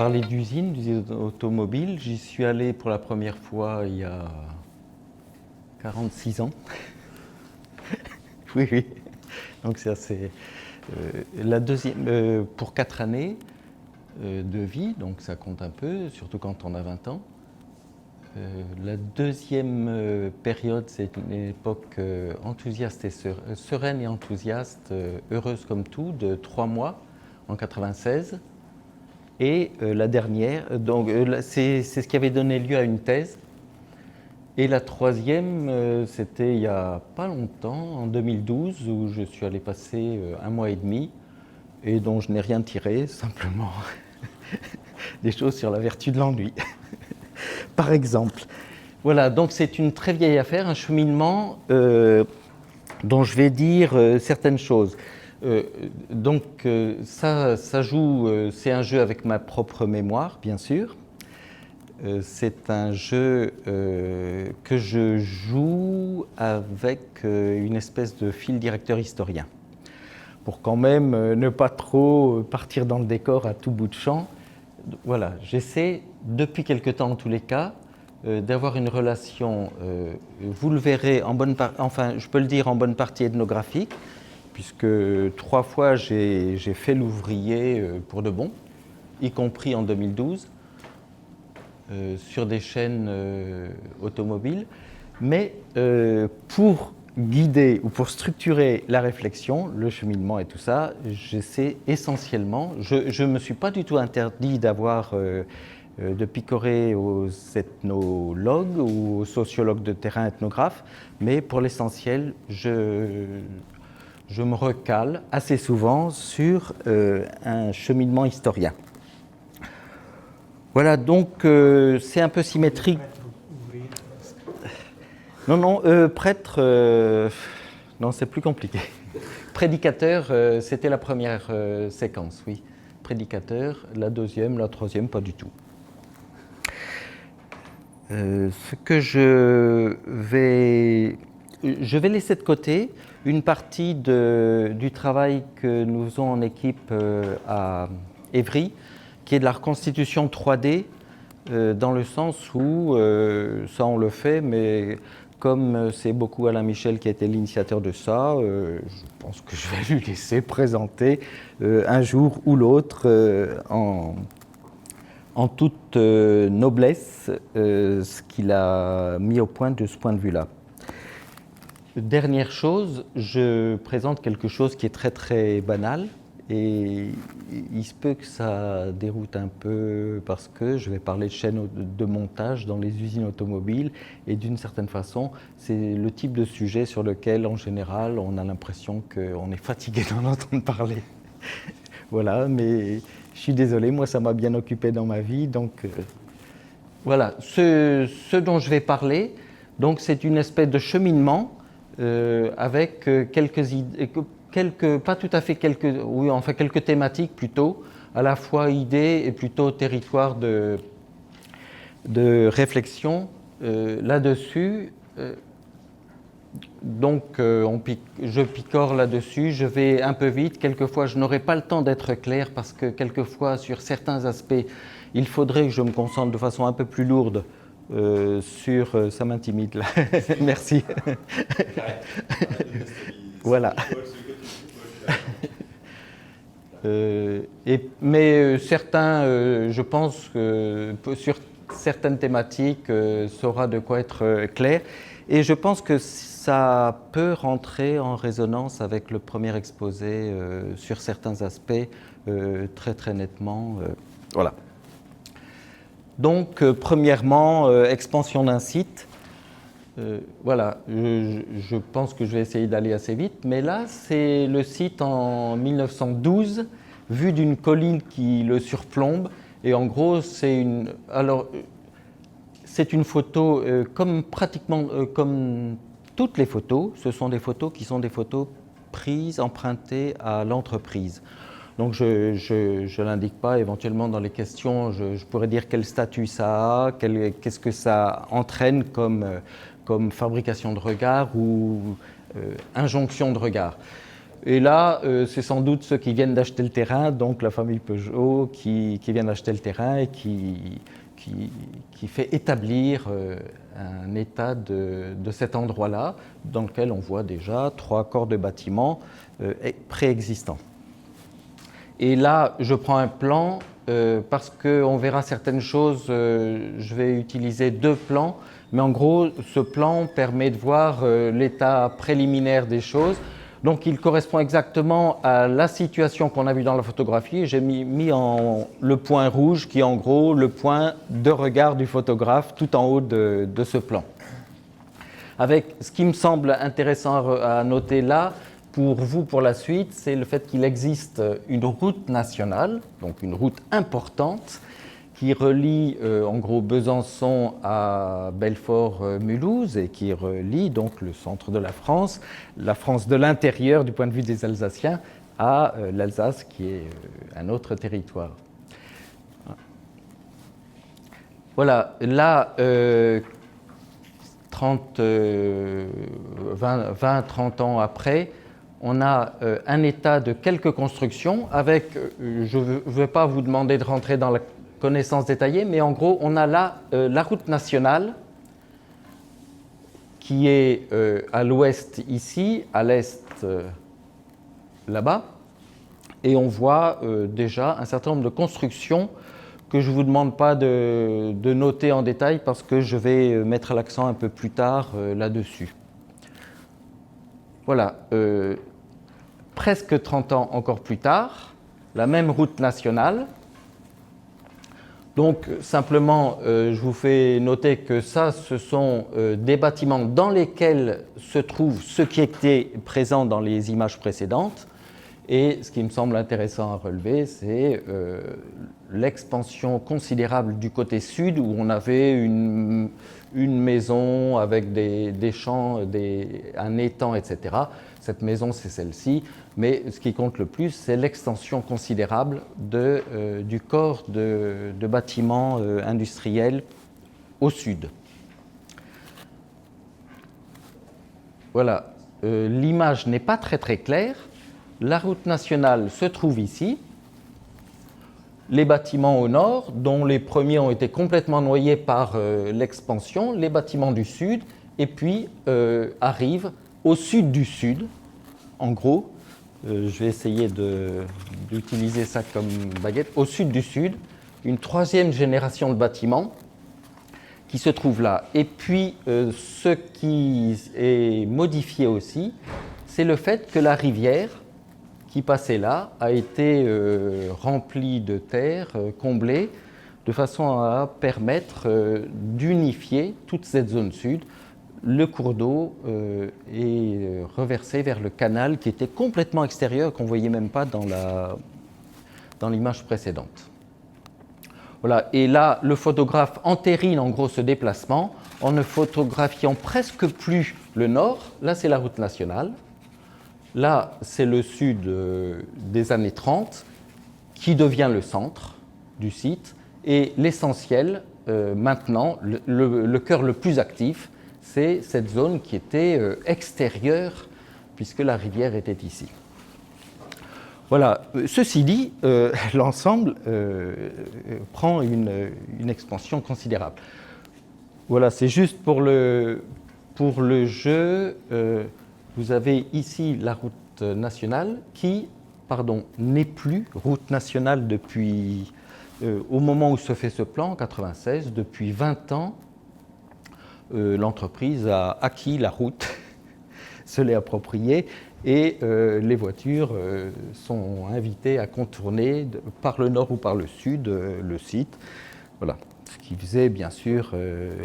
parler d'usine automobile. J'y suis allé pour la première fois il y a 46 ans. Oui, oui. Donc c'est assez... la deuxième, pour 4 années de vie, donc ça compte un peu, surtout quand on a 20 ans. La deuxième période, c'est une époque enthousiaste et sereine et enthousiaste, heureuse comme tout, de 3 mois en 96. Et la dernière, donc c'est ce qui avait donné lieu à une thèse. Et la troisième, c'était il n'y a pas longtemps, en 2012, où je suis allé passer 1 mois et demi, et dont je n'ai rien tiré, simplement des choses sur la vertu de l'ennui, par exemple. Voilà, donc c'est une très vieille affaire, un cheminement dont je vais dire certaines choses. Ça joue, c'est un jeu avec ma propre mémoire, bien sûr. C'est un jeu que je joue avec une espèce de fil directeur historien, pour quand même ne pas trop partir dans le décor à tout bout de champ. Voilà, j'essaie, depuis quelque temps en tous les cas, d'avoir une relation, vous le verrez, enfin je peux le dire en bonne partie ethnographique, puisque 3 fois j'ai fait l'ouvrier pour de bon, y compris en 2012, sur des chaînes automobiles. Mais pour guider ou pour structurer la réflexion, le cheminement et tout ça, j'essaie essentiellement, je ne me suis pas du tout interdit d'avoir de picorer aux ethnologues ou aux sociologues de terrain ethnographes, mais pour l'essentiel, je me recale assez souvent sur un cheminement historien. Voilà, donc c'est un peu symétrique. Non, non, prêtre, non, c'est plus compliqué. Prédicateur, c'était la première séquence, oui. Prédicateur, la deuxième, la troisième, pas du tout. Ce que je vais laisser de côté une partie du travail que nous faisons en équipe à Évry, qui est de la reconstitution 3D, dans le sens où, ça on le fait, mais comme c'est beaucoup Alain Michel qui a été l'initiateur de ça, je pense que je vais lui laisser présenter un jour ou l'autre en toute noblesse ce qu'il a mis au point de ce point de vue-là. Dernière chose, je présente quelque chose qui est très très banal et il se peut que ça déroute un peu parce que je vais parler de chaînes de montage dans les usines automobiles et d'une certaine façon, c'est le type de sujet sur lequel en général on a l'impression qu'on est fatigué d'en entendre parler. Voilà, mais je suis désolé, moi ça m'a bien occupé dans ma vie, donc voilà. Ce dont je vais parler, donc c'est une espèce de cheminement avec quelques idées, pas tout à fait oui, enfin quelques thématiques plutôt, à la fois idées et plutôt territoire de réflexion là-dessus. Donc je picore là-dessus, je vais un peu vite, quelquefois je n'aurai pas le temps d'être clair parce que quelquefois sur certains aspects, il faudrait que je me concentre de façon un peu plus lourde sur... ça m'intimide là, merci. Voilà. Mais certains, je pense que sur certaines thématiques, saura de quoi être clair. Et je pense que ça peut rentrer en résonance avec le premier exposé sur certains aspects très très nettement. Voilà. Donc, premièrement, expansion d'un site. Voilà, je pense que je vais essayer d'aller assez vite, mais là, c'est le site en 1912, vu d'une colline qui le surplombe. Et en gros, c'est une photo, comme toutes les photos, ce sont des photos qui sont des photos prises, empruntées à l'entreprise. Donc je ne l'indique pas, éventuellement dans les questions, je pourrais dire quel statut ça a, qu'est-ce que ça entraîne comme fabrication de regard ou injonction de regard. Et là, c'est sans doute ceux qui viennent d'acheter le terrain, donc la famille Peugeot qui vient d'acheter le terrain et qui fait établir un état de cet endroit-là, dans lequel on voit déjà 3 corps de bâtiments préexistants. Et là, je prends un plan parce qu'on verra certaines choses, je vais utiliser 2 plans, mais en gros, ce plan permet de voir l'état préliminaire des choses. Donc, il correspond exactement à la situation qu'on a vue dans la photographie. J'ai mis en le point rouge qui est en gros le point de regard du photographe tout en haut de ce plan. Avec ce qui me semble intéressant à noter là, pour vous, pour la suite, c'est le fait qu'il existe une route nationale, donc une route importante, qui relie en gros Besançon à Belfort-Mulhouse et qui relie donc le centre de la France de l'intérieur du point de vue des Alsaciens, à l'Alsace qui est un autre territoire. Voilà, là, 20-30 ans après, on a un état de quelques constructions avec, je ne vais pas vous demander de rentrer dans la connaissance détaillée, mais en gros, on a là la route nationale qui est à l'ouest ici, à l'est là-bas, et on voit déjà un certain nombre de constructions que je ne vous demande pas de noter en détail parce que je vais mettre l'accent un peu plus tard là-dessus. Voilà. Presque 30 ans encore plus tard, la même route nationale. Donc, simplement, je vous fais noter que ça, ce sont des bâtiments dans lesquels se trouve ce qui était présent dans les images précédentes. Et ce qui me semble intéressant à relever, c'est l'expansion considérable du côté sud, où on avait une maison avec des champs, un étang, etc. Cette maison, c'est celle-ci. Mais ce qui compte le plus, c'est l'extension considérable du corps de bâtiments industriels au sud. Voilà, l'image n'est pas très très claire. La route nationale se trouve ici. Les bâtiments au nord, dont les premiers ont été complètement noyés par l'expansion, les bâtiments du sud, et puis arrivent au sud du sud, en gros. Je vais essayer d'utiliser ça comme baguette. Au sud du sud, une 3e génération de bâtiments qui se trouve là. Et puis, ce qui est modifié aussi, c'est le fait que la rivière qui passait là a été remplie de terre, comblée, de façon à permettre d'unifier toute cette zone sud. Le cours d'eau est reversé vers le canal qui était complètement extérieur, qu'on ne voyait même pas dans l'image précédente. Voilà. Et là, le photographe entérine en gros ce déplacement en ne photographiant presque plus le nord. Là, c'est la route nationale. Là, c'est le sud des années 30 qui devient le centre du site. Et l'essentiel, maintenant, le cœur le plus actif, c'est cette zone qui était extérieure, puisque la rivière était ici. Voilà. Ceci dit, l'ensemble prend une expansion considérable. Voilà, c'est juste pour le jeu. Vous avez ici la route nationale qui, n'est plus route nationale depuis, au moment où se fait ce plan, en 1996, depuis 20 ans, l'entreprise a acquis la route, se l'est appropriée, et les voitures sont invitées à contourner par le nord ou par le sud le site. Voilà. Ce qui faisait bien sûr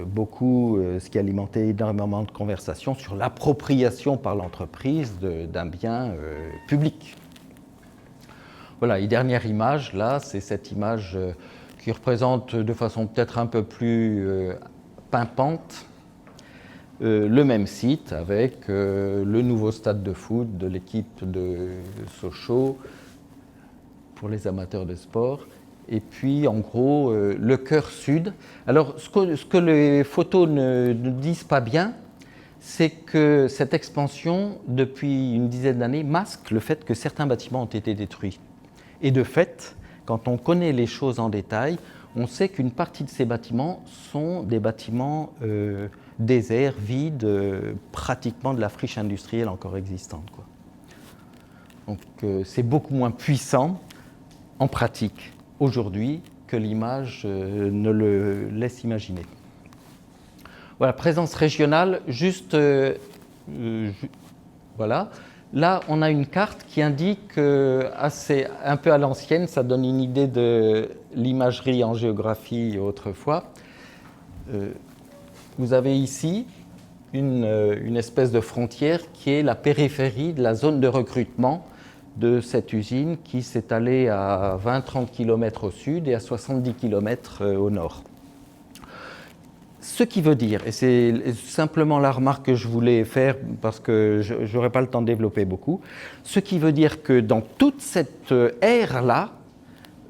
beaucoup, ce qui alimentait énormément de conversations sur l'appropriation par l'entreprise d'un bien public. Voilà, et dernière image, là, c'est cette image qui représente de façon peut-être un peu plus pimpante le même site avec le nouveau stade de foot de l'équipe de Sochaux pour les amateurs de sport. Et puis, en gros, le cœur sud. Alors, ce que les photos ne disent pas bien, c'est que cette expansion, depuis une dizaine d'années, masque le fait que certains bâtiments ont été détruits. Et de fait, quand on connaît les choses en détail, on sait qu'une partie de ces bâtiments sont des bâtiments déserts, vides, pratiquement de la friche industrielle encore existante, quoi. Donc c'est beaucoup moins puissant en pratique aujourd'hui que l'image ne le laisse imaginer. Voilà, présence régionale, juste voilà. Là, on a une carte qui indique, un peu à l'ancienne, ça donne une idée de l'imagerie en géographie autrefois. Vous avez ici une espèce de frontière qui est la périphérie de la zone de recrutement de cette usine qui s'étalait à 20-30 km au sud et à 70 km au nord. Ce qui veut dire, et c'est simplement la remarque que je voulais faire parce que je n'aurai pas le temps de développer beaucoup, ce qui veut dire que dans toute cette ère-là,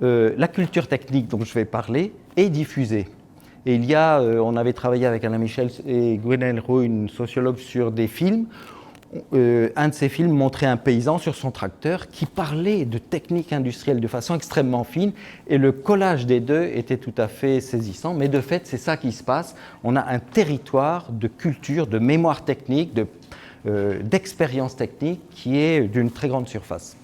la culture technique dont je vais parler est diffusée. Et il y a, on avait travaillé avec Alain Michel et Gwenaëlle Rowe, une sociologue, sur des films. Un de ces films montrait un paysan sur son tracteur qui parlait de technique industrielle de façon extrêmement fine, et le collage des deux était tout à fait saisissant. Mais de fait, c'est ça qui se passe. On a un territoire de culture, de mémoire technique, d'expérience technique qui est d'une très grande surface.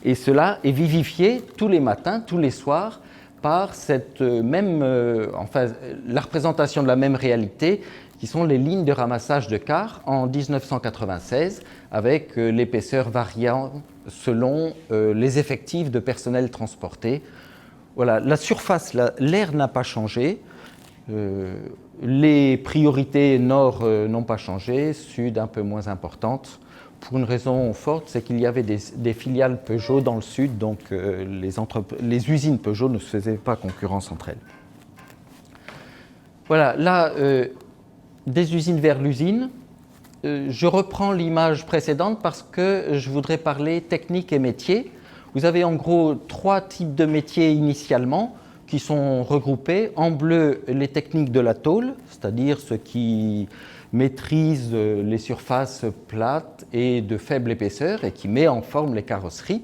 Et cela est vivifié tous les matins, tous les soirs, par cette même, la représentation de la même réalité, qui sont les lignes de ramassage de cars en 1996, avec l'épaisseur variant selon les effectifs de personnel transporté. Voilà, la surface, l'air n'a pas changé, les priorités nord n'ont pas changé, sud un peu moins importantes. Pour une raison forte, c'est qu'il y avait des filiales Peugeot dans le sud, donc les usines Peugeot ne se faisaient pas concurrence entre elles. Voilà, là, des usines vers l'usine. Je reprends l'image précédente parce que je voudrais parler technique et métier. Vous avez en gros 3 types de métiers initialement qui sont regroupés. En bleu, les techniques de la tôle, c'est-à-dire ceux qui maîtrisent les surfaces plates et de faible épaisseur et qui met en forme les carrosseries.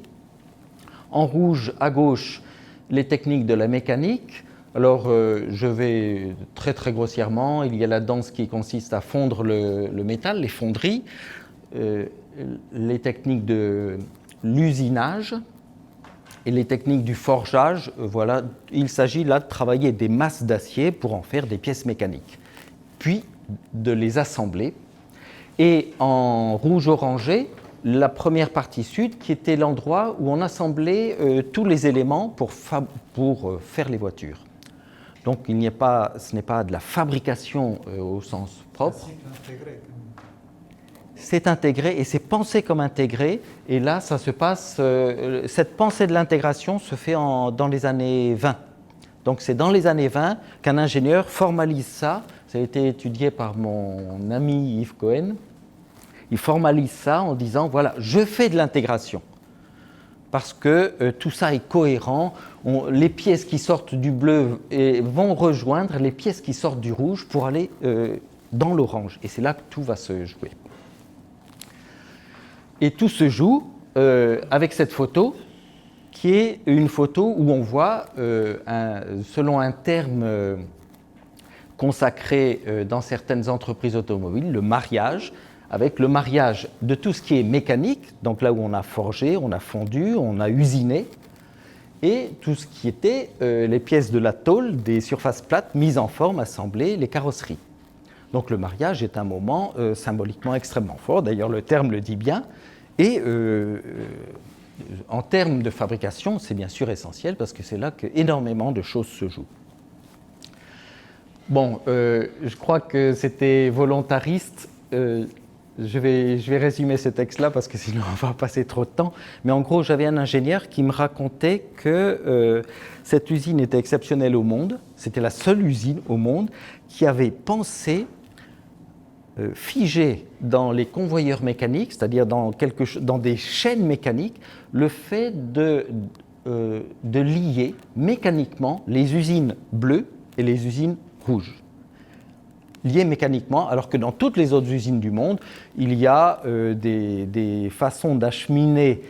En rouge, à gauche, les techniques de la mécanique. Alors, je vais très très grossièrement, il y a là-dedans ce qui consiste à fondre le métal, les fonderies, les techniques de l'usinage et les techniques du forgeage. Voilà, il s'agit là de travailler des masses d'acier pour en faire des pièces mécaniques, puis de les assembler. Et en rouge orangé, la première partie sud, qui était l'endroit où on assemblait tous les éléments pour faire les voitures. Donc ce n'est pas de la fabrication au sens propre. C'est intégré et c'est pensé comme intégré. Et là, ça se passe. Cette pensée de l'intégration se fait dans les années 20. Donc c'est dans les années 20 qu'un ingénieur formalise ça. Ça a été étudié par mon ami Yves Cohen. Il formalise ça en disant voilà, je fais de l'intégration. Parce que tout ça est cohérent. Les pièces qui sortent du bleu vont rejoindre les pièces qui sortent du rouge pour aller dans l'orange. Et c'est là que tout va se jouer. Et tout se joue avec cette photo, qui est une photo où on voit, selon un terme consacré dans certaines entreprises automobiles, le mariage, avec le mariage de tout ce qui est mécanique, donc là où on a forgé, on a fondu, on a usiné, et tout ce qui était les pièces de la tôle, des surfaces plates mises en forme, assemblées, les carrosseries. Donc le mariage est un moment symboliquement extrêmement fort, d'ailleurs le terme le dit bien, et en termes de fabrication, c'est bien sûr essentiel parce que c'est là qu'énormément de choses se jouent. Bon, je crois que c'était volontariste. Je vais résumer ce texte-là parce que sinon on va passer trop de temps. Mais en gros, j'avais un ingénieur qui me racontait que cette usine était exceptionnelle au monde. C'était la seule usine au monde qui avait pensé figer dans les convoyeurs mécaniques, c'est-à-dire dans des chaînes mécaniques, le fait de lier mécaniquement les usines bleues et les usines rouges. liés mécaniquement, alors que dans toutes les autres usines du monde, il y a des façons d'acheminer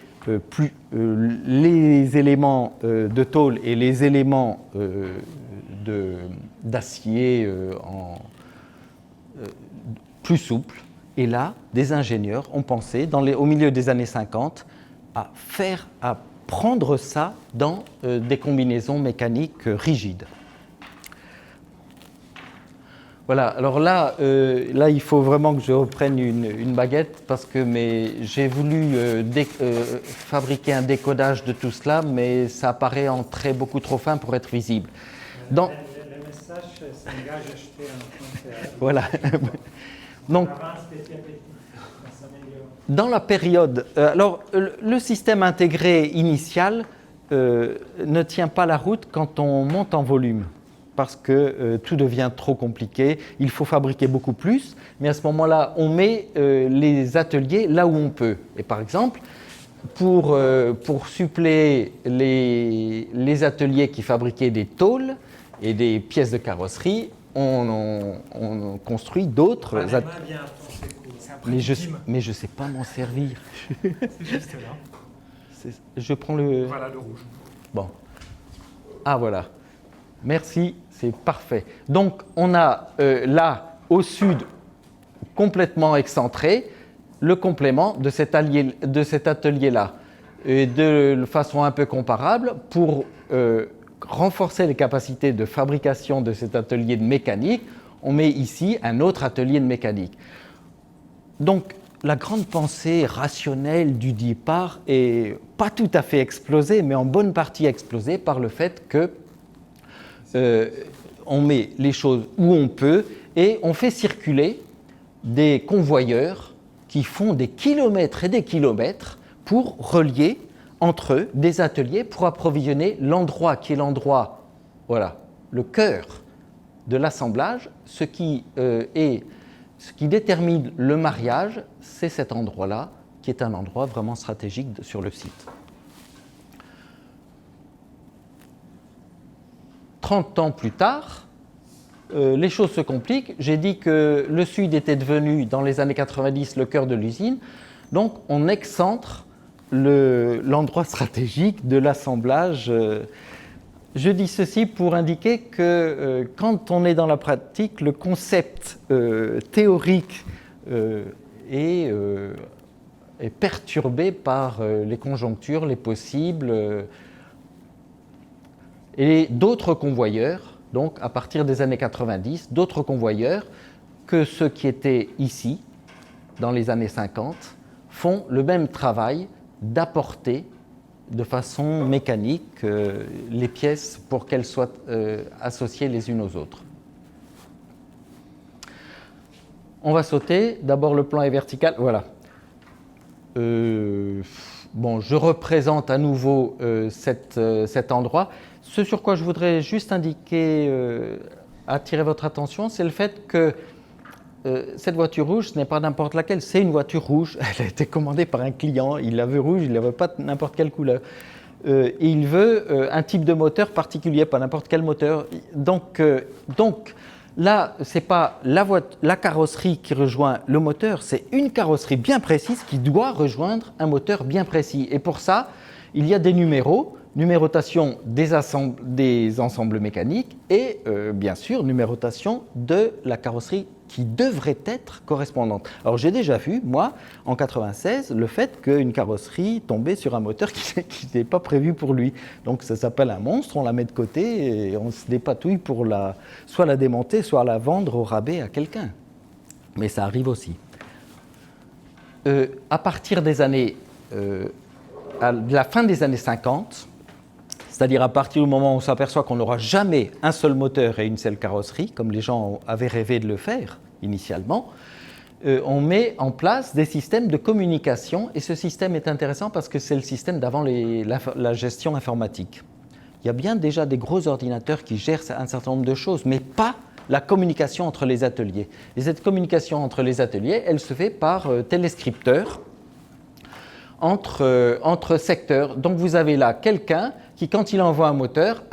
les éléments de tôle et les éléments d'acier plus souples. Et là, des ingénieurs ont pensé, au milieu des années 50, à prendre ça dans des combinaisons mécaniques rigides. Voilà, alors là, il faut vraiment que je reprenne une baguette parce que j'ai voulu fabriquer un décodage de tout cela, mais ça apparaît en traits beaucoup trop fins pour être visible. Le message s'engage à jeter un point. Voilà. Donc, dans la période, alors le système intégré initial ne tient pas la route quand on monte en volume, parce que tout devient trop compliqué, il faut fabriquer beaucoup plus, mais à ce moment-là, on met les ateliers là où on peut. Et par exemple, pour suppléer les ateliers qui fabriquaient des tôles et des pièces de carrosserie, on construit d'autres ateliers. Mais je ne sais pas m'en servir. C'est juste là. Je prends le... Voilà, le rouge. Bon. Ah, voilà. Merci, c'est parfait. Donc, on a là, au sud, complètement excentré, le complément de cet atelier-là. Et de façon un peu comparable, pour renforcer les capacités de fabrication de cet atelier de mécanique, on met ici un autre atelier de mécanique. Donc, la grande pensée rationnelle du départ est pas tout à fait explosée, mais en bonne partie explosée par le fait que on met les choses où on peut et on fait circuler des convoyeurs qui font des kilomètres et des kilomètres pour relier entre eux des ateliers pour approvisionner l'endroit qui est l'endroit, voilà, le cœur de l'assemblage, ce qui détermine le mariage, c'est cet endroit-là, qui est un endroit vraiment stratégique sur le site. 30 ans plus tard, les choses se compliquent. J'ai dit que le Sud était devenu, dans les années 90, le cœur de l'usine. Donc, on excentre l'endroit stratégique de l'assemblage. Je dis ceci pour indiquer que quand on est dans la pratique, le concept théorique est perturbé par les conjonctures, les possibles, et d'autres convoyeurs, donc à partir des années 90, d'autres convoyeurs que ceux qui étaient ici, dans les années 50, font le même travail d'apporter de façon mécanique les pièces pour qu'elles soient associées les unes aux autres. On va sauter. D'abord, le plan est vertical. Voilà. Bon, je représente à nouveau cet endroit. Ce sur quoi je voudrais juste attirer votre attention, c'est le fait que cette voiture rouge, ce n'est pas n'importe laquelle, c'est une voiture rouge. Elle a été commandée par un client, il la veut rouge, il ne la veut pas n'importe quelle couleur. Et il veut un type de moteur particulier, pas n'importe quel moteur. Donc là, ce n'est pas la carrosserie qui rejoint le moteur, c'est une carrosserie bien précise qui doit rejoindre un moteur bien précis. Et pour ça, il y a des numéros, numérotation des ensembles mécaniques et bien sûr numérotation de la carrosserie qui devrait être correspondante. Alors j'ai déjà vu, moi, en 96, le fait qu'une carrosserie tombait sur un moteur qui n'était pas prévu pour lui. Donc ça s'appelle un monstre, on la met de côté et on se dépatouille pour soit la démonter, soit la vendre au rabais à quelqu'un. Mais ça arrive aussi. À partir des années, à la fin des années 50, c'est-à-dire à partir du moment où on s'aperçoit qu'on n'aura jamais un seul moteur et une seule carrosserie, comme les gens avaient rêvé de le faire initialement, on met en place des systèmes de communication. Et ce système est intéressant parce que c'est le système d'avant la gestion informatique. Il y a bien déjà des gros ordinateurs qui gèrent un certain nombre de choses, mais pas la communication entre les ateliers. Et cette communication entre les ateliers, elle se fait par téléscripteurs entre secteurs. Donc vous avez là quelqu'un qui, quand il envoie un moteur,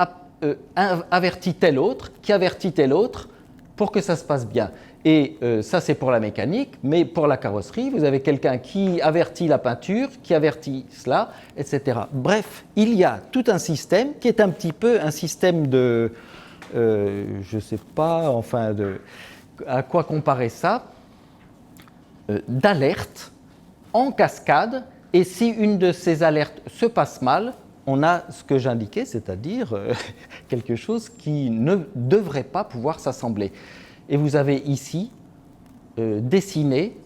avertit tel autre, qui avertit tel autre, pour que ça se passe bien. Et ça, c'est pour la mécanique, mais pour la carrosserie, vous avez quelqu'un qui avertit la peinture, qui avertit cela, etc. Bref, il y a tout un système qui est un petit peu un système de, je ne sais pas, enfin, à quoi comparer ça, d'alerte en cascade, et si une de ces alertes se passe mal, on a ce que j'indiquais, c'est-à-dire quelque chose qui ne devrait pas pouvoir s'assembler. Et vous avez ici dessiné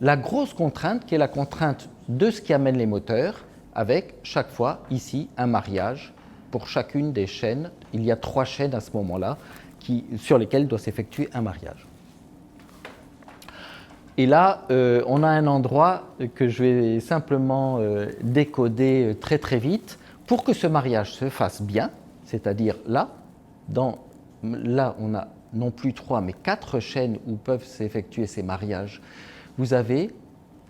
la grosse contrainte qui est la contrainte de ce qui amène les moteurs, avec chaque fois ici un mariage pour chacune des chaînes. Il y a 3 chaînes à ce moment-là sur lesquelles doit s'effectuer un mariage. Et là, on a un endroit que je vais simplement décoder très très vite pour que ce mariage se fasse bien, c'est-à-dire là, là on a non plus 3 mais 4 chaînes où peuvent s'effectuer ces mariages. Vous avez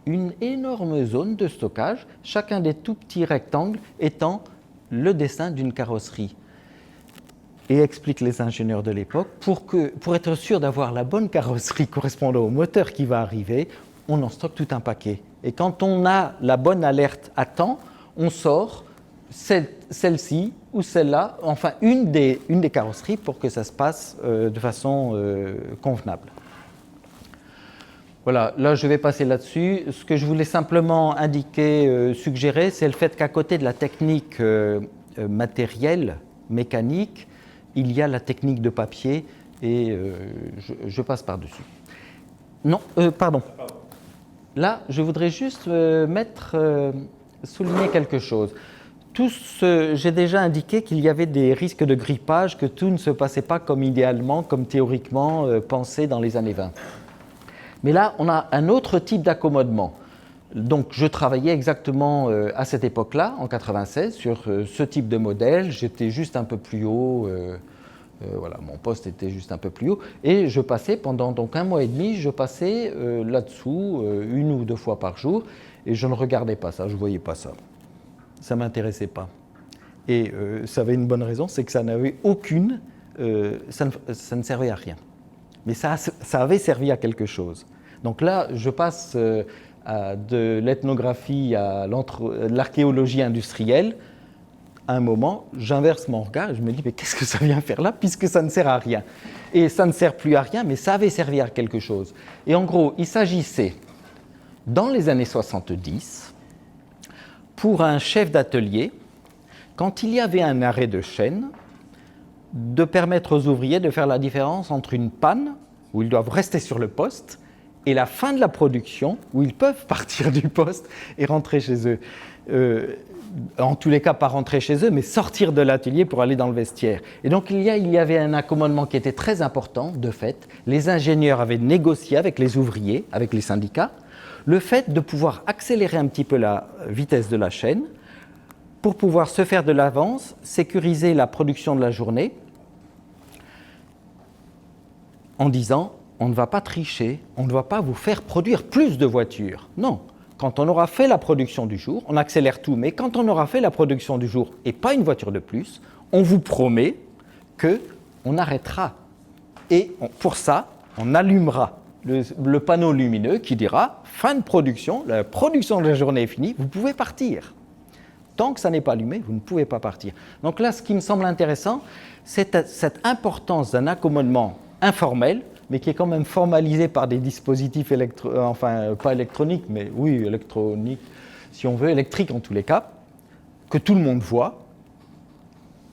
une énorme zone de stockage, chacun des tout petits rectangles étant le dessin d'une carrosserie. Et expliquent les ingénieurs de l'époque, pour être sûr d'avoir la bonne carrosserie correspondant au moteur qui va arriver, on en stocke tout un paquet. Et quand on a la bonne alerte à temps, on sort celle-ci ou celle-là, enfin une des carrosseries pour que ça se passe de façon convenable. Voilà, là je vais passer là-dessus. Ce que je voulais simplement indiquer, suggérer, c'est le fait qu'à côté de la technique matérielle, mécanique, il y a la technique de papier et je passe par-dessus. Non, pardon. Là, je voudrais juste souligner quelque chose. J'ai déjà indiqué qu'il y avait des risques de grippage, que tout ne se passait pas comme idéalement, comme théoriquement pensé dans les années 20. Mais là, on a un autre type d'accommodement. Donc, je travaillais exactement à cette époque-là, en 96, sur ce type de modèle. J'étais juste un peu plus haut, voilà, mon poste était juste un peu plus haut. Et je passais pendant donc 1 mois et demi, je passais là-dessous 1 ou 2 fois par jour. Et je ne regardais pas ça, je ne voyais pas ça. Ça ne m'intéressait pas. Et ça avait une bonne raison, c'est que ça n'avait aucune, ça ne servait à rien. Mais ça avait servi à quelque chose. Donc là, je passe de l'ethnographie à l'archéologie industrielle. À un moment, j'inverse mon regard et je me dis, mais qu'est-ce que ça vient faire là, puisque ça ne sert à rien. Et ça ne sert plus à rien, mais ça avait servi à quelque chose. Et en gros, il s'agissait, dans les années 70, pour un chef d'atelier, quand il y avait un arrêt de chaîne, de permettre aux ouvriers de faire la différence entre une panne, où ils doivent rester sur le poste, et la fin de la production, où ils peuvent partir du poste et rentrer chez eux. En tous les cas, pas rentrer chez eux, mais sortir de l'atelier pour aller dans le vestiaire. Et donc, il y avait un accommodement qui était très important, de fait. Les ingénieurs avaient négocié avec les ouvriers, avec les syndicats, le fait de pouvoir accélérer un petit peu la vitesse de la chaîne pour pouvoir se faire de l'avance, sécuriser la production de la journée en disant on ne va pas tricher, on ne va pas vous faire produire plus de voitures. Non, quand on aura fait la production du jour, on accélère tout, mais quand on aura fait la production du jour et pas une voiture de plus, on vous promet qu'on arrêtera. Et pour ça, on allumera le panneau lumineux qui dira « Fin de production, la production de la journée est finie, vous pouvez partir ». Tant que ça n'est pas allumé, vous ne pouvez pas partir. Donc là, ce qui me semble intéressant, c'est cette importance d'un accommodement informel, mais qui est quand même formalisé par des dispositifs enfin pas électroniques, mais oui, électroniques, si on veut, électriques en tous les cas, que tout le monde voit,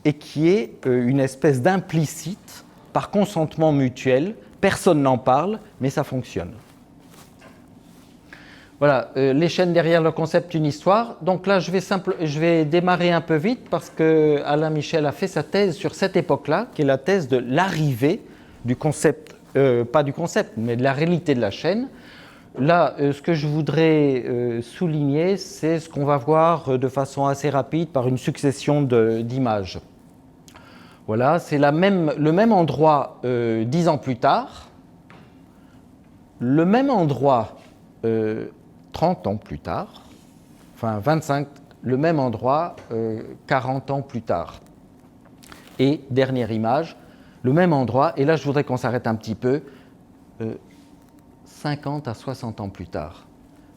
et qui est une espèce d'implicite, par consentement mutuel, personne n'en parle, mais ça fonctionne. Voilà, les chaînes derrière le concept, une histoire. Donc là, je vais démarrer un peu vite parce que Alain Michel a fait sa thèse sur cette époque-là, qui est la thèse de l'arrivée du concept, pas du concept, mais de la réalité de la chaîne. Là, ce que je voudrais souligner, c'est ce qu'on va voir de façon assez rapide par une succession d'images. Voilà, c'est le même endroit 10 ans plus tard, le même endroit 30 ans plus tard, enfin 25, le même endroit 40 ans plus tard. Et dernière image, le même endroit, et là je voudrais qu'on s'arrête un petit peu, 50 à 60 ans plus tard.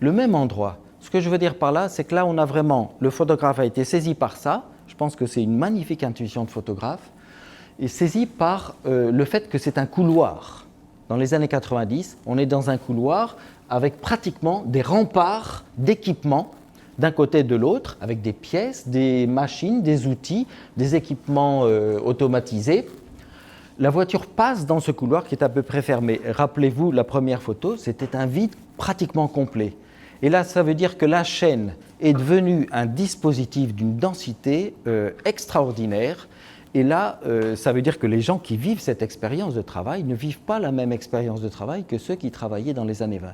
Le même endroit. Ce que je veux dire par là, c'est que là, on a vraiment, le photographe a été saisi par ça. Je pense que c'est une magnifique intuition de photographe. Et saisi par le fait que c'est un couloir. Dans les années 90, on est dans un couloir avec pratiquement des remparts d'équipements d'un côté et de l'autre, avec des pièces, des machines, des outils, des équipements automatisés. La voiture passe dans ce couloir qui est à peu près fermé. Rappelez-vous, la première photo, c'était un vide pratiquement complet. Et là, ça veut dire que la chaîne est devenue un dispositif d'une densité extraordinaire. Et là, ça veut dire que les gens qui vivent cette expérience de travail ne vivent pas la même expérience de travail que ceux qui travaillaient dans les années 20.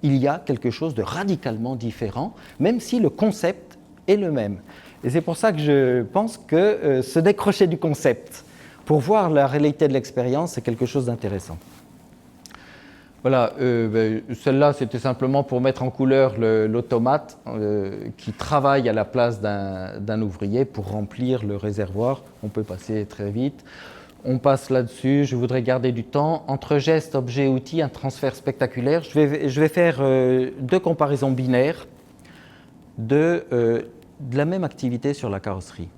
Il y a quelque chose de radicalement différent, même si le concept est le même. Et c'est pour ça que je pense que se décrocher du concept pour voir la réalité de l'expérience, c'est quelque chose d'intéressant. Voilà, celle-là, c'était simplement pour mettre en couleur l'automate qui travaille à la place d'un ouvrier pour remplir le réservoir. On peut passer très vite. On passe là-dessus. Je voudrais garder du temps. Entre gestes, objets, outils, un transfert spectaculaire. Je vais faire deux comparaisons binaires de la même activité sur la carrosserie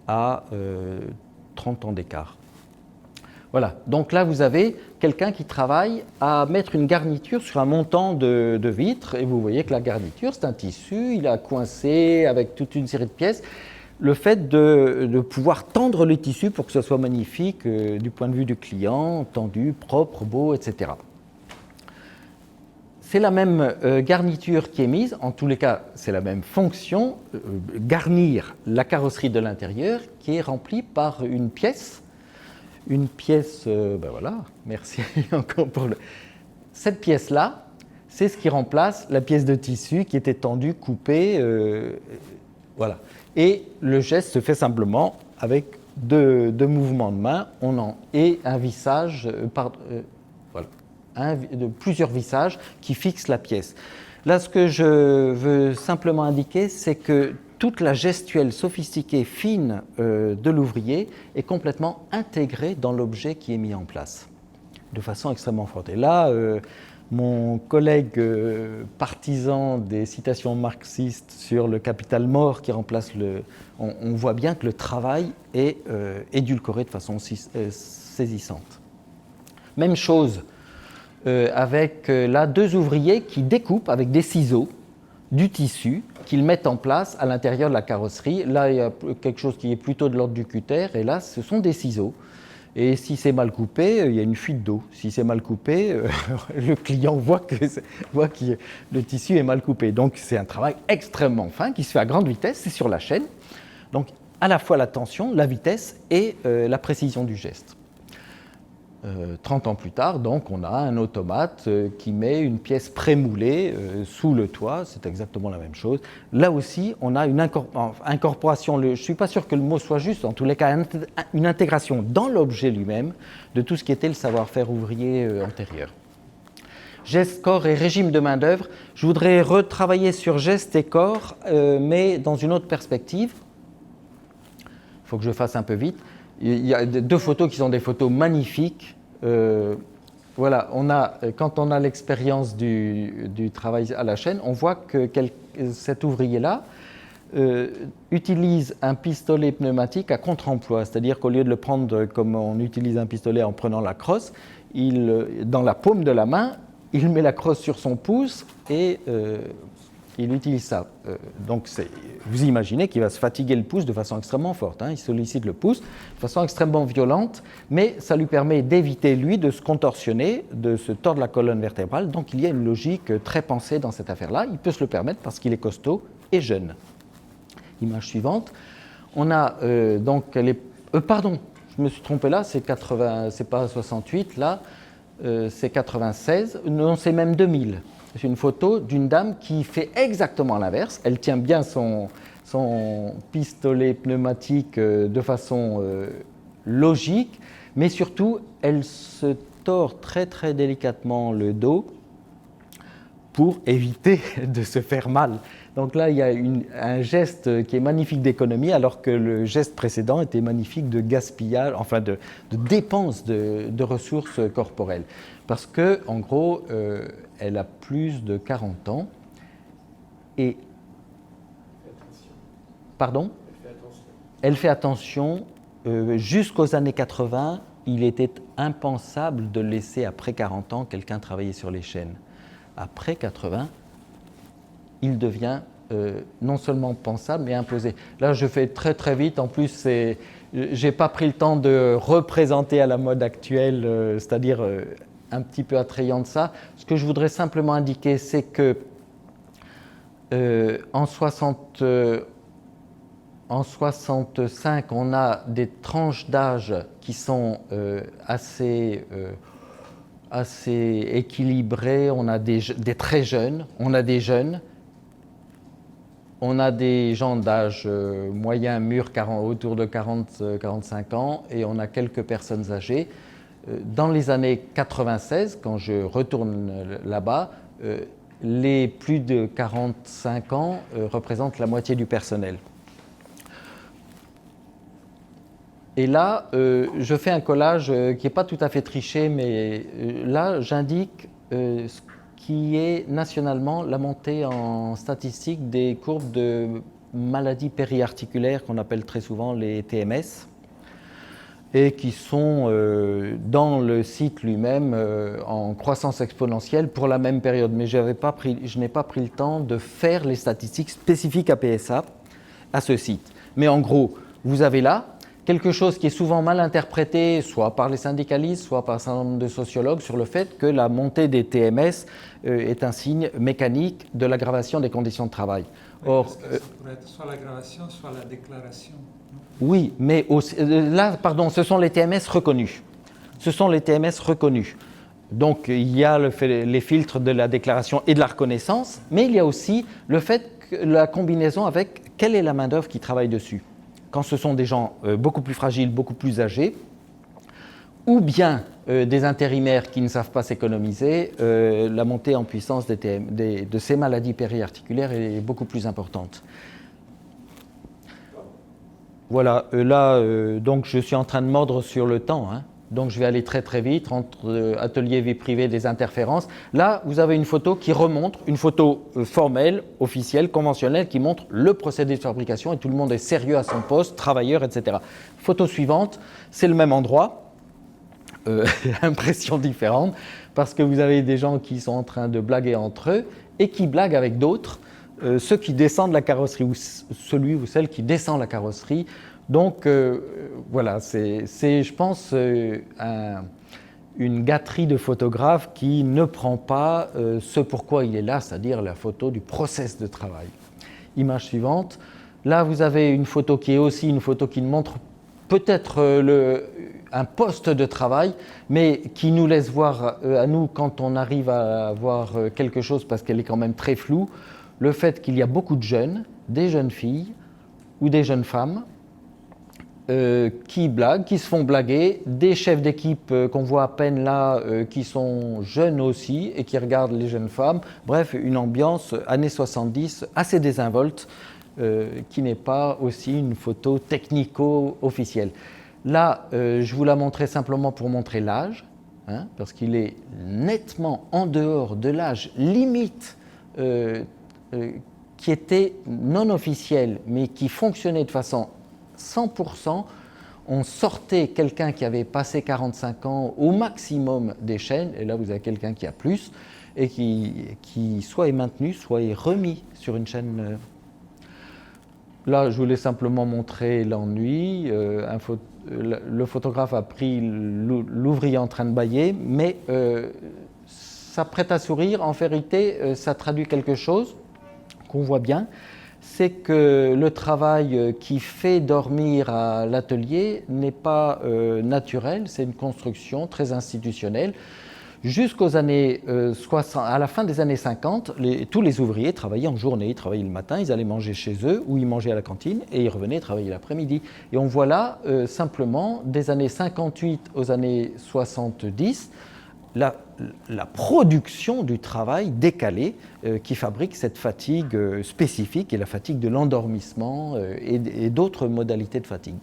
à 30 ans d'écart. Voilà, donc là vous avez quelqu'un qui travaille à mettre une garniture sur un montant de vitre et vous voyez que la garniture c'est un tissu, il a coincé avec toute une série de pièces. Le fait de pouvoir tendre le tissu pour que ce soit magnifique du point de vue du client, tendu, propre, beau, etc. C'est la même garniture qui est mise, en tous les cas c'est la même fonction, garnir la carrosserie de l'intérieur qui est remplie par une pièce. Une pièce, ben voilà, merci encore pour le... Cette pièce-là, c'est ce qui remplace la pièce de tissu qui était tendue, coupée, voilà. Et le geste se fait simplement avec deux mouvements de main et un vissage, voilà, plusieurs vissages qui fixent la pièce. Là, ce que je veux simplement indiquer, c'est que toute la gestuelle sophistiquée, fine de l'ouvrier est complètement intégrée dans l'objet qui est mis en place, de façon extrêmement forte. Et là, mon collègue partisan des citations marxistes sur le capital mort qui remplace on voit bien que le travail est édulcoré de façon saisissante. Même chose avec là deux ouvriers qui découpent avec des ciseaux du tissu qu'ils mettent en place à l'intérieur de la carrosserie. Là, il y a quelque chose qui est plutôt de l'ordre du cutter, et là, ce sont des ciseaux. Et si c'est mal coupé, il y a une fuite d'eau. Si c'est mal coupé, le client voit que le tissu est mal coupé. Donc, c'est un travail extrêmement fin qui se fait à grande vitesse, c'est sur la chaîne. Donc, à la fois la tension, la vitesse et la précision du geste. 30 ans plus tard, donc, on a un automate qui met une pièce prémoulée sous le toit, c'est exactement la même chose. Là aussi, on a une incorporation, je ne suis pas sûr que le mot soit juste, en tous les cas, une intégration dans l'objet lui-même de tout ce qui était le savoir-faire ouvrier antérieur. Geste, corps et régime de main-d'œuvre. Je voudrais retravailler sur geste et corps, mais dans une autre perspective. Il faut que je fasse un peu vite. Il y a deux photos qui sont des photos magnifiques. Voilà, quand on a l'expérience du travail à la chaîne, on voit que cet ouvrier-là utilise un pistolet pneumatique à contre-emploi, c'est-à-dire qu'au lieu de le prendre comme on utilise un pistolet en prenant la crosse, dans la paume de la main, il met la crosse sur son pouce et il utilise ça. Donc vous imaginez qu'il va se fatiguer le pouce de façon extrêmement forte. Il sollicite le pouce de façon extrêmement violente, mais ça lui permet d'éviter, lui, de se contorsionner, de se tordre la colonne vertébrale. Donc il y a une logique très pensée dans cette affaire-là. Il peut se le permettre parce qu'il est costaud et jeune. Image suivante. On a donc pardon, je me suis trompé là, c'est pas 68, là, c'est 96, non, c'est même 2000. C'est une photo d'une dame qui fait exactement l'inverse. Elle tient bien son pistolet pneumatique de façon logique, mais surtout, elle se tord très très délicatement le dos pour éviter de se faire mal. Donc là, il y a un geste qui est magnifique d'économie, alors que le geste précédent était magnifique de gaspillage, enfin de dépense de ressources corporelles. Parce que, en gros, elle a plus de 40 ans et... Pardon ? Elle fait attention. Jusqu'aux années 80, il était impensable de laisser, après 40 ans, quelqu'un travailler sur les chaînes. Après 80, il devient non seulement pensable, mais imposé. Là, je fais très très vite. En plus, je n'ai pas pris le temps de représenter à la mode actuelle, c'est-à-dire un petit peu attrayant de ça. Ce que je voudrais simplement indiquer, c'est que en 65, on a des tranches d'âge qui sont assez équilibrées. On a des très jeunes, on a des jeunes, on a des gens d'âge moyen, mûr, autour de 40-45 ans, et on a quelques personnes âgées. Dans les années 96, quand je retourne là-bas, les plus de 45 ans représentent la moitié du personnel. Et là, je fais un collage qui n'est pas tout à fait triché, mais là, j'indique ce qui est nationalement la montée en statistique des courbes de maladies périarticulaires qu'on appelle très souvent les TMS, et qui sont dans le site lui-même en croissance exponentielle pour la même période. Mais je n'ai pas pris le temps de faire les statistiques spécifiques à PSA, à ce site. Mais en gros, vous avez là quelque chose qui est souvent mal interprété, soit par les syndicalistes, soit par un certain nombre de sociologues, sur le fait que la montée des TMS est un signe mécanique de l'aggravation des conditions de travail. Or, parce que ça pourrait être soit l'aggravation, soit la déclaration. Oui, mais là, pardon, ce sont les TMS reconnus. Ce sont les TMS reconnus. Donc, il y a les filtres de la déclaration et de la reconnaissance, mais il y a aussi le fait que la combinaison avec quelle est la main-d'œuvre qui travaille dessus. Quand ce sont des gens beaucoup plus fragiles, beaucoup plus âgés, ou bien des intérimaires qui ne savent pas s'économiser, la montée en puissance de ces maladies périarticulaires est beaucoup plus importante. Voilà, là, donc je suis en train de mordre sur le temps, hein. Donc je vais aller très très vite entre atelier vie privée, des interférences. Là, vous avez une photo qui remonte, une photo formelle, officielle, conventionnelle, qui montre le procédé de fabrication et tout le monde est sérieux à son poste, travailleur, etc. Photo suivante, c'est le même endroit, impression différente, parce que vous avez des gens qui sont en train de blaguer entre eux et qui blaguent avec d'autres, ceux qui descendent la carrosserie ou celui ou celle qui descend la carrosserie. Donc voilà, c'est je pense une gâterie de photographe qui ne prend pas ce pourquoi il est là, c'est-à-dire la photo du process de travail. Image suivante. Là, vous avez une photo qui est aussi une photo qui montre peut-être un poste de travail, mais qui nous laisse voir à nous, quand on arrive à voir quelque chose, parce qu'elle est quand même très floue, le fait qu'il y a beaucoup de jeunes, des jeunes filles ou des jeunes femmes, qui blaguent, qui se font blaguer, des chefs d'équipe qu'on voit à peine là, qui sont jeunes aussi et qui regardent les jeunes femmes. Bref, une ambiance années 70 assez désinvolte, qui n'est pas aussi une photo technico-officielle. Là, je vous la montrais simplement pour montrer l'âge, hein, parce qu'il est nettement en dehors de l'âge limite qui était non officiel, mais qui fonctionnait de façon 100%, on sortait quelqu'un qui avait passé 45 ans au maximum des chaînes, et là vous avez quelqu'un qui a plus, et qui soit est maintenu, soit est remis sur une chaîne. Là, je voulais simplement montrer l'ennui. Le photographe a pris l'ouvrier en train de bâiller, mais ça prête à sourire. En vérité, ça traduit quelque chose qu'on voit bien. C'est que le travail qui fait dormir à l'atelier n'est pas naturel, c'est une construction très institutionnelle. Jusqu'aux années 60, à la fin des années 50, tous les ouvriers travaillaient en journée, ils travaillaient le matin, ils allaient manger chez eux ou ils mangeaient à la cantine et ils revenaient travailler l'après-midi. Et on voit là simplement des années 58 aux années 70, la production du travail décalé qui fabrique cette fatigue spécifique et la fatigue de l'endormissement et d'autres modalités de fatigue.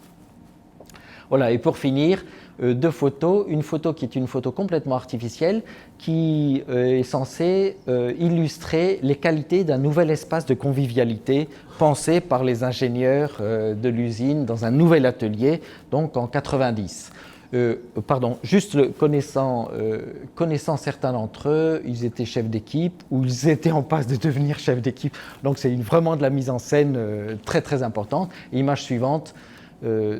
Voilà, et pour finir, deux photos. Une photo qui est une photo complètement artificielle qui est censée illustrer les qualités d'un nouvel espace de convivialité pensé par les ingénieurs de l'usine dans un nouvel atelier, donc en 90. Connaissant certains d'entre eux, ils étaient chefs d'équipe ou ils étaient en passe de devenir chefs d'équipe. Donc c'est vraiment de la mise en scène très très importante. Image suivante.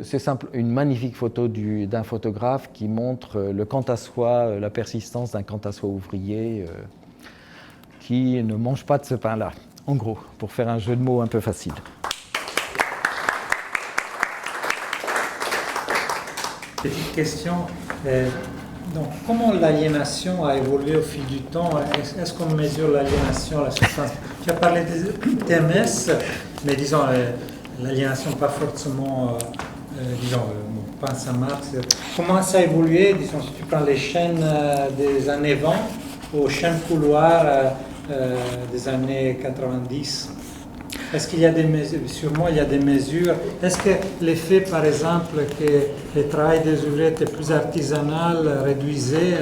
C'est simple, une magnifique photo d'un photographe qui montre le quant à soi, la persistance d'un quant à soi ouvrier qui ne mange pas de ce pain-là, en gros, pour faire un jeu de mots un peu facile. Petite question. Donc, comment l'aliénation a évolué au fil du temps? Est-ce qu'on mesure l'aliénation à la substance? Tu as parlé des TMS, mais disons... l'aliénation pas forcément, pas ça marche. Comment ça a évolué, disons, si tu prends les chaînes des années 20 aux chaînes couloirs des années 90? Est-ce qu'il y a des mesures? Sûrement, il y a des mesures. Est-ce que l'effet, par exemple, que le travail des ouvriers était plus artisanal réduisait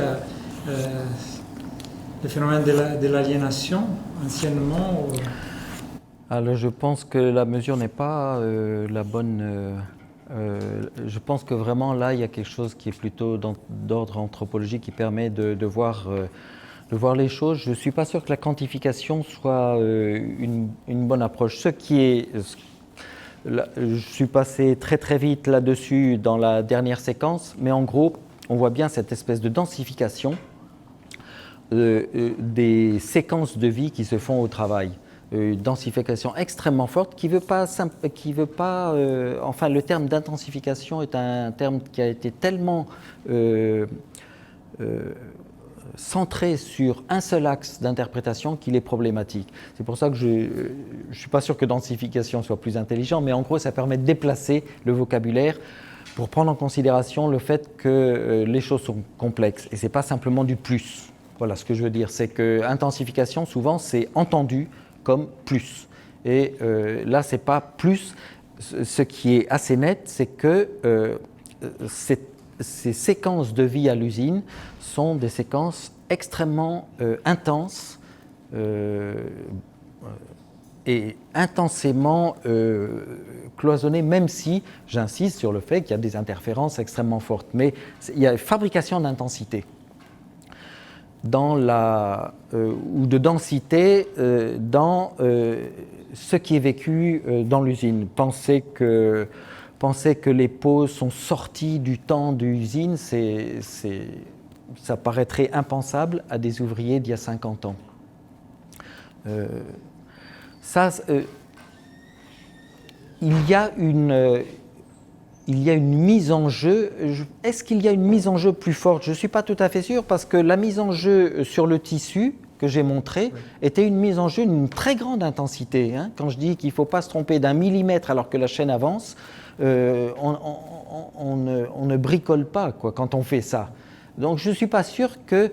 le phénomène de l'aliénation anciennement ou... Alors je pense que la mesure n'est pas la bonne. Je pense que vraiment là, il y a quelque chose qui est plutôt d'ordre anthropologique qui permet de voir les choses. Je ne suis pas sûr que la quantification soit une bonne approche. Je suis passé très très vite là-dessus dans la dernière séquence, mais en gros, on voit bien cette espèce de densification des séquences de vie qui se font au travail. Une densification extrêmement forte qui veut pas enfin le terme d'intensification est un terme qui a été tellement centré sur un seul axe d'interprétation qu'il est problématique. C'est pour ça que je ne suis pas sûr que densification soit plus intelligent, mais en gros ça permet de déplacer le vocabulaire pour prendre en considération le fait que les choses sont complexes et ce n'est pas simplement du plus. Voilà ce que je veux dire, c'est que intensification souvent c'est entendu comme plus. Et là, ce n'est pas plus. Ce qui est assez net, c'est que ces séquences de vie à l'usine sont des séquences extrêmement intenses et intensément cloisonnées, même si j'insiste sur le fait qu'il y a des interférences extrêmement fortes. Mais il y a une fabrication d'intensité. Ou de densité dans ce qui est vécu dans l'usine. Penser que les pauses sont sorties du temps de l'usine, ça paraîtrait impensable à des ouvriers d'il y a 50 ans. Il y a une mise en jeu. Est-ce qu'il y a une mise en jeu plus forte? Je ne suis pas tout à fait sûr parce que la mise en jeu sur le tissu que j'ai montré était une mise en jeu d'une très grande intensité. Quand je dis qu'il ne faut pas se tromper d'1 millimètre alors que la chaîne avance, on ne bricole pas quand on fait ça. Donc je ne suis pas sûr que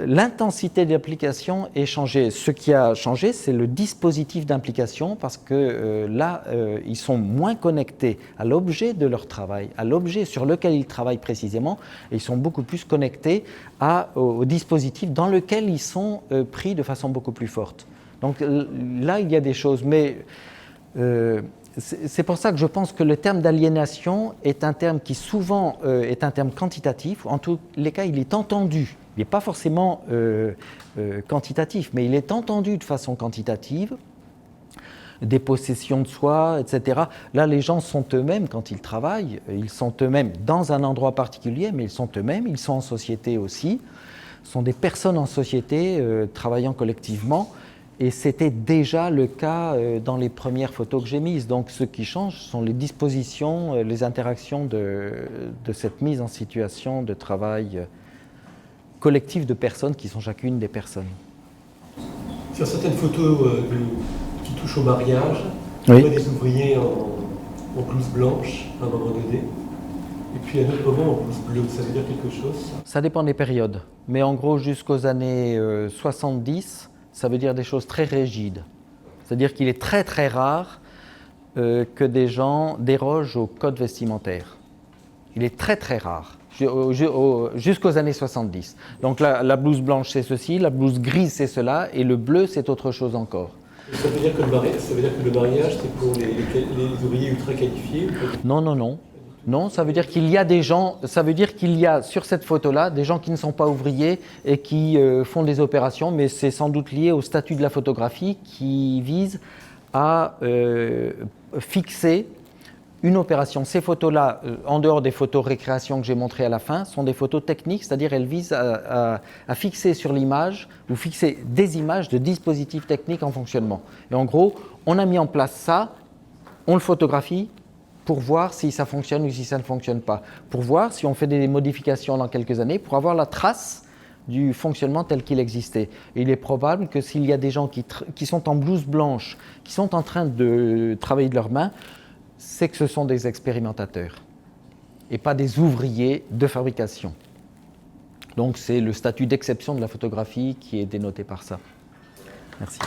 l'intensité d'application ait changé. Ce qui a changé, c'est le dispositif d'implication parce que là, ils sont moins connectés à l'objet de leur travail, à l'objet sur lequel ils travaillent précisément, et ils sont beaucoup plus connectés au dispositif dans lequel ils sont pris de façon beaucoup plus forte. Donc là, il y a des choses, mais c'est pour ça que je pense que le terme d'aliénation est un terme qui souvent est un terme quantitatif. En tous les cas, il est entendu. Il n'est pas forcément quantitatif, mais il est entendu de façon quantitative, des possessions de soi, etc. Là, les gens sont eux-mêmes quand ils travaillent, ils sont eux-mêmes dans un endroit particulier, mais ils sont eux-mêmes, ils sont en société aussi, ce sont des personnes en société travaillant collectivement, et c'était déjà le cas dans les premières photos que j'ai mises. Donc ce qui change sont les dispositions, les interactions de cette mise en situation de travail collectif de personnes qui sont chacune des personnes. Sur certaines photos qui touchent au mariage, oui. On voit des ouvriers en blouse blanche à un moment donné. Et puis à un autre moment, en blouse bleue, ça veut dire quelque chose, ça? Ça dépend des périodes, mais en gros jusqu'aux années 70, ça veut dire des choses très rigides. C'est-à-dire qu'il est très très rare que des gens dérogent au code vestimentaire. Il est très très rare, jusqu'aux années 70. Donc la blouse blanche c'est ceci, la blouse grise c'est cela, et le bleu c'est autre chose encore. Ça veut dire que le mariage, c'est pour les ouvriers ultra qualifiés? Non, non, non. Non, ça veut dire qu'il y a des gens, ça veut dire qu'il y a sur cette photo-là des gens qui ne sont pas ouvriers et qui font des opérations, mais c'est sans doute lié au statut de la photographie qui vise à fixer une opération. Ces photos-là, en dehors des photos récréation que j'ai montrées à la fin, sont des photos techniques, c'est-à-dire elles visent à fixer sur l'image ou fixer des images de dispositifs techniques en fonctionnement. Et en gros, on a mis en place ça, on le photographie pour voir si ça fonctionne ou si ça ne fonctionne pas, pour voir si on fait des modifications dans quelques années, pour avoir la trace du fonctionnement tel qu'il existait. Et il est probable que s'il y a des gens qui sont en blouse blanche, qui sont en train de travailler de leurs mains, c'est que ce sont des expérimentateurs et pas des ouvriers de fabrication. Donc c'est le statut d'exception de la photographie qui est dénoté par ça. Merci.